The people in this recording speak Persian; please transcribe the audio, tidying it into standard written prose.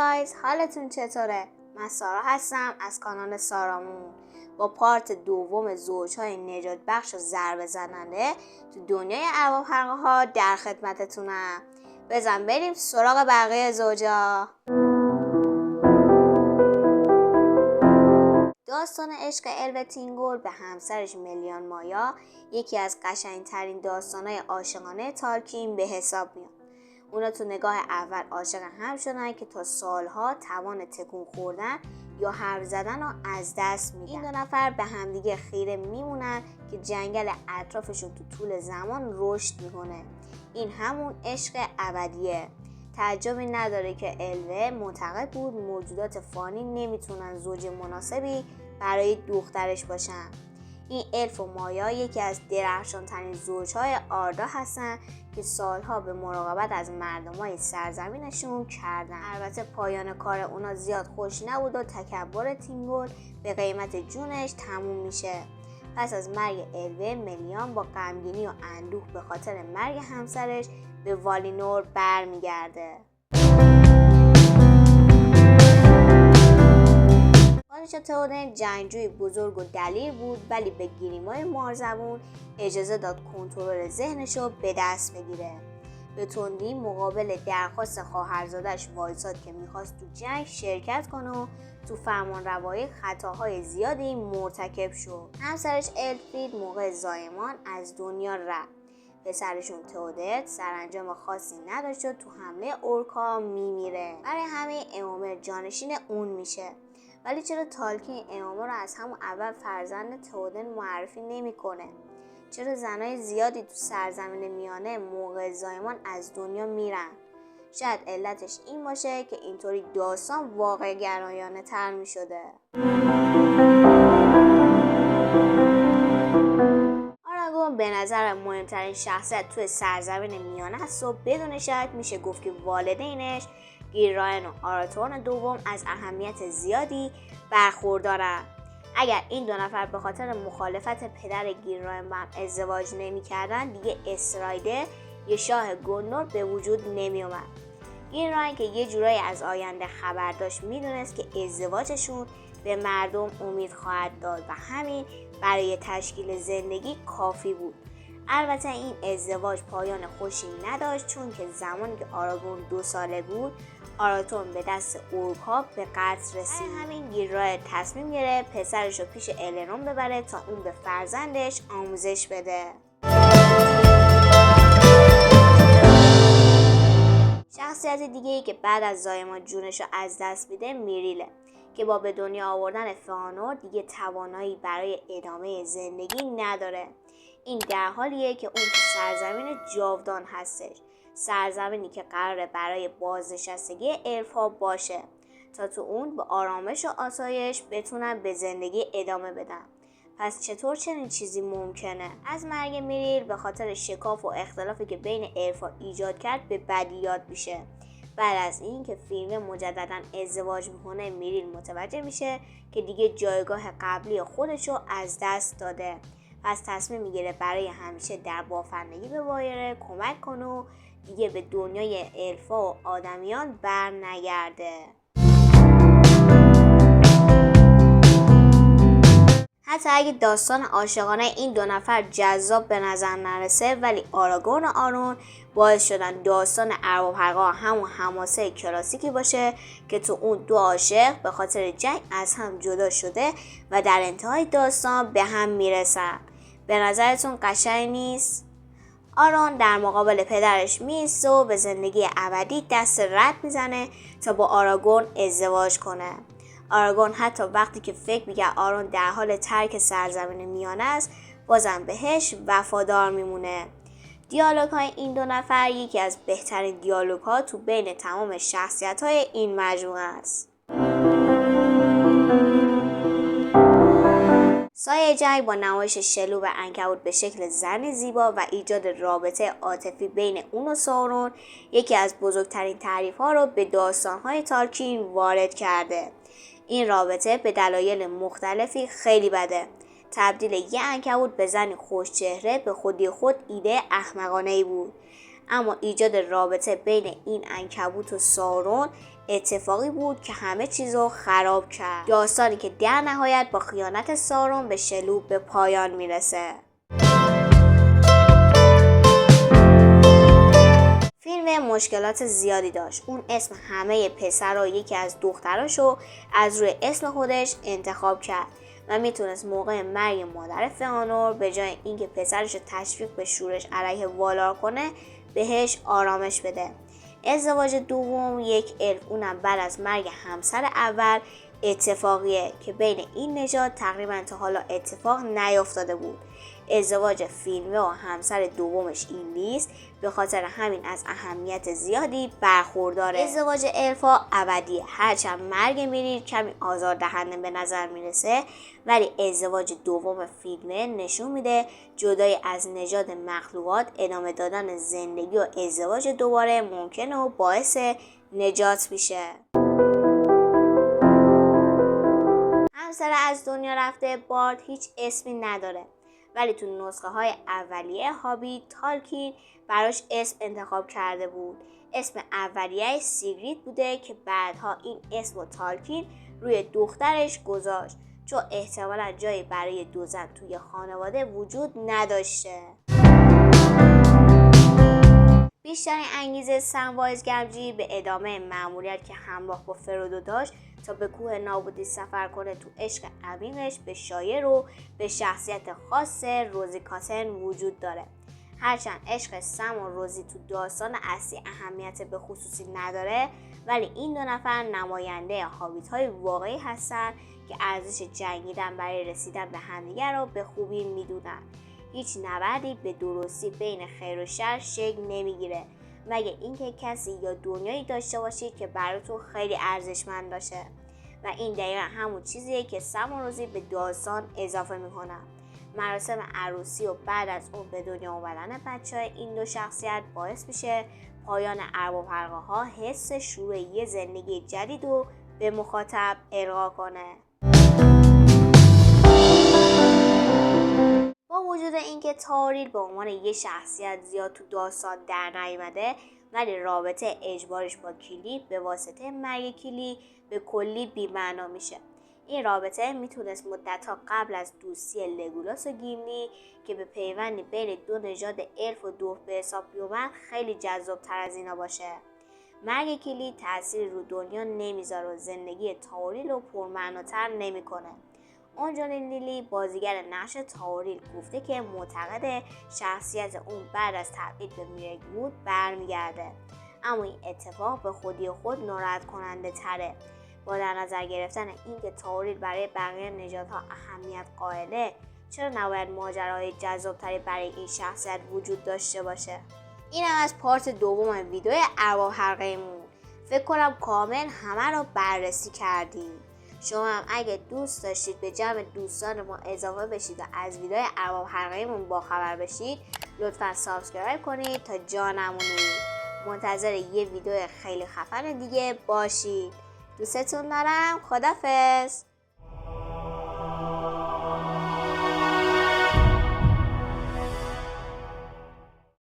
گایز، حالتون چطوره؟ من سارا هستم از کانال سارامون. با پارت دوم زوجهای نجات بخش و ضربه زننده تو دنیای ارباب حلقه ها در خدمتتونم. بزن بریم سراغ بقیه زوجا. داستان عشق الوه تینگول به همسرش ملیان مایا یکی از قشنگترین داستانهای عاشقانه تالکین به حساب میاد. اونا تو نگاه اول عاشق هم شدن که تا سالها توان تکون خوردن یا حرف زدن رو از دست میدن. این دو نفر به همدیگه خیره میمونن که جنگل اطرافشون تو طول زمان رشد میکنه. این همون عشق ابدیه. تعجبی نداره که الوه معتقد بود موجودات فانی نمیتونن زوج مناسبی برای دخترش باشن. این الف و مایا یکی از درخشان‌ترین زوجهای آردا هستن که سالها به مراقبت از مردمای سرزمینشون کردن. البته پایان کار اونا زیاد خوش نبود و تکبر تینگول به قیمت جونش تموم میشه. پس از مرگ الوه، ملیان با غمگینی و اندوه به خاطر مرگ همسرش به والینور برمیگرده. پادشاه تئودن جنگجوی بزرگ و دلیر بود، ولی به گریمای مارزبون اجازه داد کنترل ذهنشو به دست بگیره. به تندی مقابل درخواست خواهرزادش وایساد که میخواست تو جنگ شرکت کنه و تو فرمانروایی خطاهای زیادی مرتکب شد. همسرش الفرید موقع زایمان از دنیا رفت. پسرشون تئودت سرانجام خاصی نداشت و تو حمله اورکا میمیره. برای همه ایومر جانشین اون میشه. ولی چرا تالکین ایومر رو از همون اول فرزند تئودن معرفی نمیکنه؟ چرا زنای زیادی تو سرزمین میانه موقع زایمان از دنیا میرن؟ شاید علتش این باشه که اینطوری داستان واقع گرایانه تر میشده. آراگون به نظر مهمترین شخصیت توی سرزمین میانه است و بدون شک میشه گفت که والدینش گیراین و آراتورن دوم از اهمیت زیادی برخوردارن. اگر این دو نفر به خاطر مخالفت پدر گیراین با هم ازدواج نمی‌کردن، دیگه استرایدر یه شاه گندور به وجود نمی‌اومد. گیراین که یه جورایی از آینده خبر داشت میدونست که ازدواجشون به مردم امید خواهد داد و همین برای تشکیل زندگی کافی بود. البته این ازدواج پایان خوشی نداشت، چون که زمانی که آراگون 2 ساله بود آراتورن به دست اورکا به قتل رسید. همین گیراین تصمیم گرفت پسرش رو پیش الرون ببره تا اون به فرزندش آموزش بده. شخصیت دیگه‌ای که بعد از زایمان جونش رو از دست میده میریله که با به دنیا آوردن فانور دیگه توانایی برای ادامه زندگی نداره. این در حالیه که اون تو سرزمین جاودان هستش، سرزمینی که قراره برای بازنشستگی الفا باشه تا تو اون به آرامش و آسایش بتونن به زندگی ادامه بدن. پس چطور چنین چیزی ممکنه؟ از مرگ میریل به خاطر شکاف و اختلافی که بین الفا ایجاد کرد به بدیهیات میشه. بعد از این که فیلم مجددا ازدواج میکنه، میریل متوجه میشه که دیگه جایگاه قبلی خودشو از دست داده. پس تصمیم میگیره برای همیشه در بافندگی به وایره کمک کنه و دیگه به دنیای الفا و آدمیان بر نگرده. حتی اگه داستان عاشقانه این دو نفر جذاب به نظر نرسه، ولی آراگون و آرون باعث شدن داستان ارباب حلقه همون حماسه کلاسیکی باشه که تو اون دو عاشق به خاطر جنگ از هم جدا شده و در انتهای داستان به هم میرسن. به نظرتون قشنگ نیست؟ آرون در مقابل پدرش میسته و به زندگی ابدی دست رد میزنه تا با آراگون ازدواج کنه. آراگون حتی وقتی که فکر میکنه آرون در حال ترک سرزمین میانه است، بازم بهش وفادار میمونه. دیالوگ های این دو نفر یکی از بهترین دیالوگ ها تو بین تمام شخصیت های این مجموعه است. سایه جنگ با نمایش شلوغ عنکبوت به شکل زن زیبا و ایجاد رابطه عاطفی بین اون و سارون یکی از بزرگترین تعریف ها رو به داستان های تالکین وارد کرده. این رابطه به دلایل مختلفی خیلی بده. تبدیل یه عنکبوت به زنی خوشچهره به خودی خود ایده احمقانه‌ای بود، اما ایجاد رابطه بین این عنکبوت و سارون اتفاقی بود که همه چیزو خراب کرد. داستانی که در نهایت با خیانت سارون به شلوغ به پایان میرسه. فیلم مشکلات زیادی داشت. اون اسم همه پسرها یکی از دختراشو از روی اسم خودش انتخاب کرد و میتونست موقع مرگ مادر فئانور به جای اینکه پسرشو تشویق به شورش علیه والار کنه بهش آرامش بده. ازدواج دوم یک الف، اونم بعد از مرگ همسر اول، اتفاقیه که بین این نژاد تقریبا تا حالا اتفاق نیافتاده بود. ازدواج فیلمه و همسر دومش این نیست، به خاطر همین از اهمیت زیادی برخورداره. ازدواج الفا ابدیه، هرچند مرگ میریر کمی آزاردهنده به نظر میرسه، ولی ازدواج دوم فیلمه نشون میده جدای از نژاد مخلوقات ادامه دادن زندگی و ازدواج دوباره ممکنه و باعث نجات میشه. همسر از دنیا رفته بارد هیچ اسمی نداره، ولی تو نسخه های اولیه هابیت تالکین براش اسم انتخاب کرده بود. اسم اولیه سیگرید بوده که بعدها این اسم تالکین روی دخترش گذاشت، چون احتمالا جایی برای دو زن توی خانواده وجود نداشته. بیشترین انگیزه سموایز گمجی به ادامه مأموریت که همراه با فرودو داشت تا به کوه نابودی سفر کنه تو عشق عمیقش به شایر و به شخصیت خاص روزی کاتن وجود داره. هرچند عشق سم و روزی تو داستان اصلی اهمیت به خصوصی نداره، ولی این دو نفر نماینده هابیت های واقعی هستن که ارزش جنگیدن برای رسیدن به همدیگر رو به خوبی میدونن. هیچ نبردی به درستی بین خیر و شر شکل نمیگیره، مگه اینکه کسی یا دنیایی داشته باشید که براتون خیلی ارزشمند باشه. و این دقیقا همون چیزیه که سم و روزی به داستان اضافه میکنن. مراسم عروسی و بعد از اون به دنیا آمدن بچه‌های این دو شخصیت باعث میشه پایان ارباب حلقه ها حس شروع یه زندگی جدید رو به مخاطب القا کنه. با وجود اینکه تاریل به عنوان یه شخصیت زیاد تو داستان در نیامده، ولی رابطه اجباریش با کیلی به واسطه مرگ کیلی به کلی بی‌معنا میشه. این رابطه میتونست مدت‌ها قبل از دوستی لگولاس و گیملی که به پیوندی بین دو نژاد الف و دورف به حساب بیومد خیلی جذاب‌تر از اینا باشه. مرگ کیلی تأثیری رو دنیا نمیذاره و زندگی تاریل رو پرمعناتر نمیکنه. آنجلین لیلی بازیگر نقش تاریل گفته که معتقد شخصیت اون بعد از تبعید به میرگ وود برمیگرده، اما این اتفاق به خودی خود ناراحت کننده تره. با در نظر گرفتن اینکه تاریل برای بقیه نژادها اهمیت قائله، چرا نباید ماجراهای جذابتری برای این شخصیت وجود داشته باشه؟ این هم از پارت دوم ویدیو ارباب حلقه‌مون. فکر کنم کامل همه رو بررسی کردیم. شما هم اگه دوست داشتید به جمع دوستان ما اضافه بشید و از ویدیو ارباب حلقه‌مون باخبر بشید، لطفا سابسکرایب کنید تا جا نمونید. منتظر یه ویدیو خیلی خفن دیگه باشید. دوستتون دارم. خدافظ.